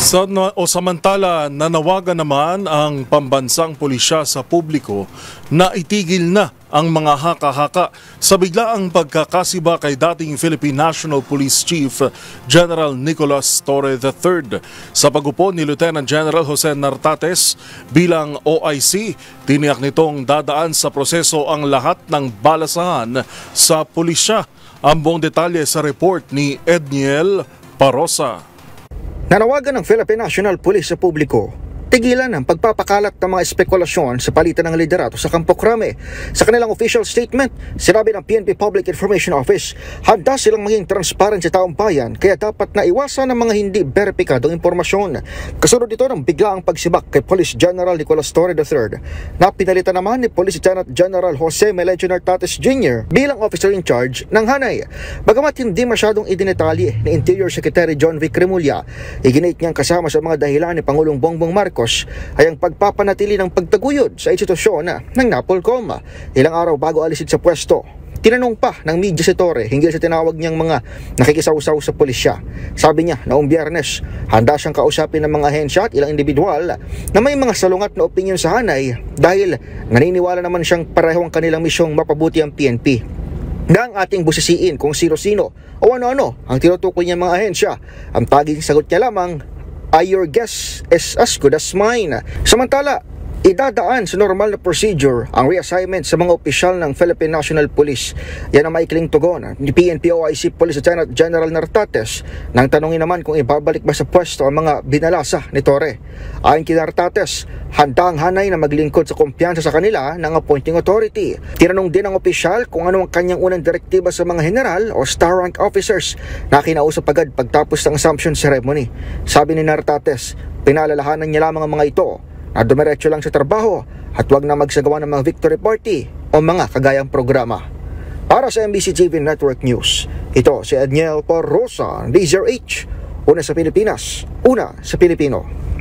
Samantala, nanawagan naman ang pambansang pulisya sa publiko na itigil na ang mga haka-haka sa biglaang pagkakasiba kay dating Philippine National Police Chief General Nicolas Torre III. Sa pagupo ni Lieutenant General Jose Nartates bilang OIC, tiniyak nitong dadaan sa proseso ang lahat ng balasahan sa pulisya. Ang buong detalye sa report ni Edniel Parosa. Nanawagan ng Philippine National Police sa publiko, tigilan ang pagpapakalat ng mga espekulasyon sa palitan ng liderato sa Campo Crame. Sa kanilang official statement, sinabi ng PNP Public Information Office, handa silang maging transparent sa taong bayan kaya dapat na iwasan ang mga hindi beripikadong impormasyon. Kasunod dito ng biglaang pagsibak kay Police General Nicolas Torre III na pinalitan naman ni Police Lieutenant General Jose Melencio Nartates Jr. bilang officer in charge ng Hanay. Bagamat hindi masyadong idinetali ni Interior Secretary John Vic Remulla, iginit niyang kasama sa mga dahilan ni Pangulong Bongbong Marcos ay ang pagpapanatili ng pagtaguyod sa institusyon ng NAPOLCOM. Ilang araw bago alisin sa pwesto, tinanong pa ng media si Torre hinggil sa tinawag niyang mga nakikisawsaw sa pulisya. Sabi niya noong Biyernes, handa siyang kausapin ng mga ahensya at ilang individual na may mga salungat na opinyon sa Hanay dahil naniniwala naman siyang pareho ang kanilang misyong mapabuti ang PNP. Na ang ating busisiin kung sino-sino o ano-ano ang tinutukoy niyang mga ahensya, ang taging sagot niya lamang, your guess is as good as mine. Samantala, idadaan sa normal na procedure ang reassignment sa mga opisyal ng Philippine National Police. Yan ang maikling tugon ni PNP OIC Police Lieutenant General Nartates nang tanungin naman kung ibabalik ba sa pwesto ang mga binalasa ni Torre. Ayon kay Nartates, handa ang Hanay na maglingkod sa kumpiyansa sa kanila ng appointing authority. Tinanong din ang opisyal kung ano ang kanyang unang direktiba sa mga general o star rank officers na kinausap agad pagtapos ng assumption ceremony. Sabi ni Nartates, pinalalahanan niya lamang ang mga ito na dumiretso lang sa trabaho at huwag na magsagawa ng mga victory party o mga kagayang programa. Para sa MBC TV Network News, ito si Edniel Parosa, DZRH, una sa Pilipinas, una sa Pilipino.